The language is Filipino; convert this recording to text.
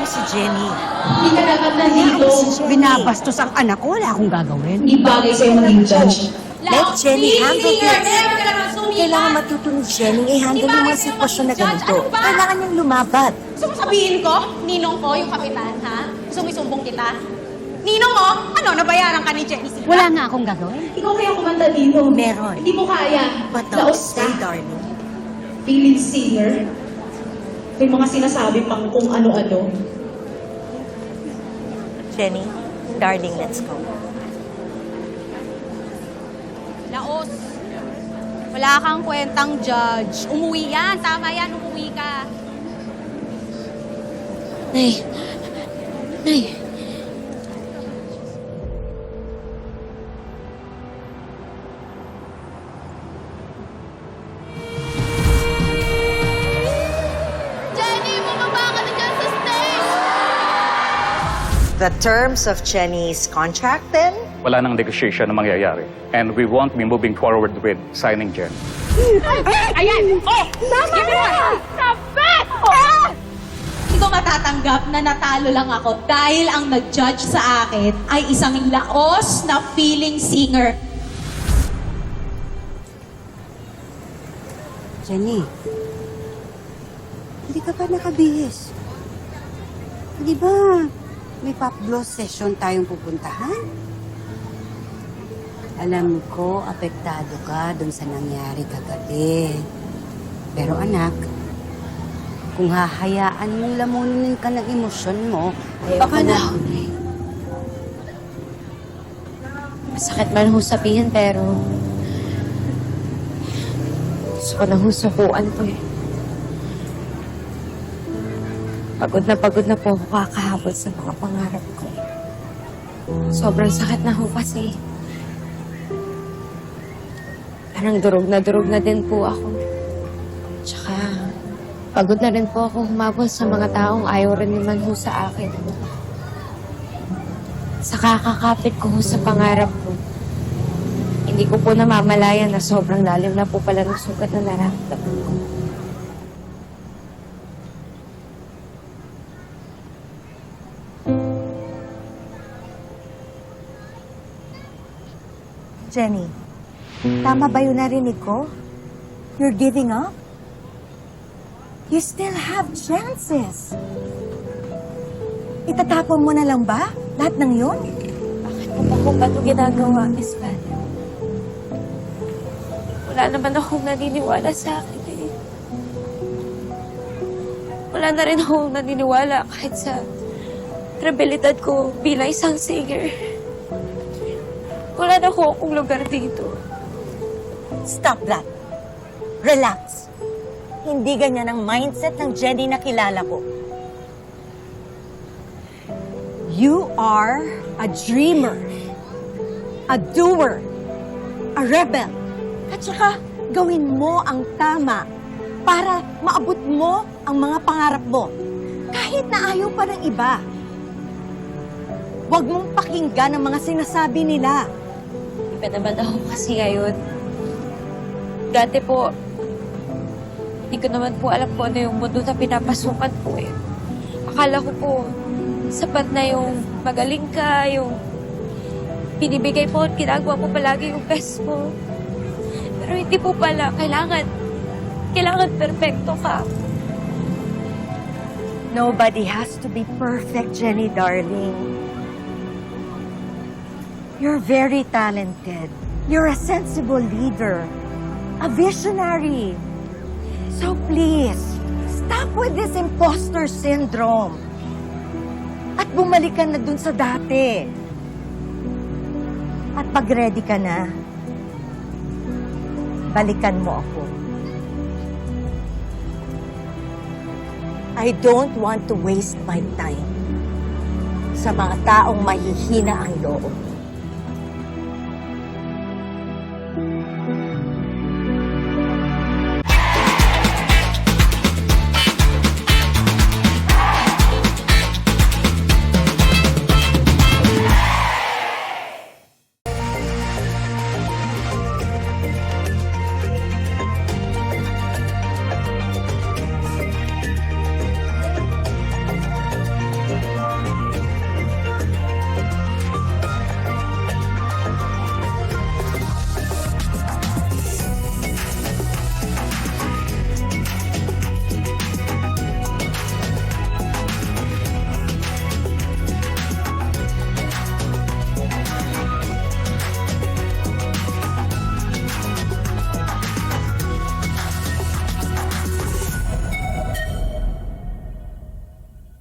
mo si Jenny. Hindi ka dapat nandito. Binabastos ang anak ko, wala akong gagawin. Hindi bagay sa'yo maging judge. Let Jenny handle this. Kailangan matuto ni Jenny i-handle yung mga sitwasyon na ganito. Kailangan niyang lumabat. Gusto mo sabihin ko, ninong ko yung kapitan, ha? Gusto mo isumbong kita? Ninong mo, ano, nabayaran ka ni Jenny Sita? Wala nga akong gagawin. Ikaw kaya kumanta dito. Meron. Hindi mo kaya. But don't Laos stay, ka. darling. Feeling singer. May mga sinasabi pang kung ano-ano. Jenny, darling, let's go. Laos. Wala kang kwentang judge. Umuwi yan. Tama yan, umuwi ka. Nay. Nay. Jenny, bumaba ka na dyan sa stage! The terms of Jenny's contract then? Wala nang negotiation na mangyayari. And we won't be moving forward with signing Jen. Ayan! Oh! Tama na! Sabit! Oh! Hindi ko matatanggap na natalo lang ako dahil ang nag-judge sa akin ay isang laos na feeling singer. Jenny, hindi ka pa nakabihis. Di ba may pop gloss session tayong pupuntahan? Alam ko, apektado ka dun sa nangyari kagabi. Pero anak, kung hahayaan mong lamunin ka ng emosyon mo, Baka na. Masakit man ho sabihin, pero gusto ko na husukuan to eh. Pagod na po ako kakahabol sa mga pangarap ko. Sobrang sakit na ho kasi. Parang durog na din po ako. Tsaka, pagod na rin po ako humabol sa mga taong ayaw rin naman ho sa akin. Sa kakakapit ko ho sa pangarap ko, hindi ko po namamalayan na sobrang lalim na po pala ng sugat na nararamdaman ko. Jenny, tama ba yung narinig ko? You're giving up? You still have chances. Itatapon mo na lang ba lahat ng yun? Bakit po ba ko ba ito ginagawa, Miss Van? Wala naman akong naniniwala sa akin eh. Wala na rin akong naniniwala kahit sa kredibilidad ko bilang isang singer. Wala na akong lugar dito. Stop that. Relax. Hindi ganyan ang mindset ng Jenny na kilala ko. You are a dreamer, a doer, a rebel. At saka, gawin mo ang tama para maabot mo ang mga pangarap mo. Kahit na ayaw pa ng iba. Huwag mong pakinggan ang mga sinasabi nila. Iba naman ako kasi ngayon. Dati po, hindi ko naman po alam kung ano yung mundo na pinapasukan ko eh. Akala ko po, sapat na yung magaling ka, yung binibigay mo at ginagawa mo palagi yung best mo. Pero hindi po pala, kailangan perfecto ka. Nobody has to be perfect, Jenny, darling. You're very talented. You're a sensible leader. A visionary. So please, stop with this imposter syndrome. At bumalik ka na dun sa dati. At pag ready ka na, balikan mo ako. I don't want to waste my time sa mga taong mahihina ang loob.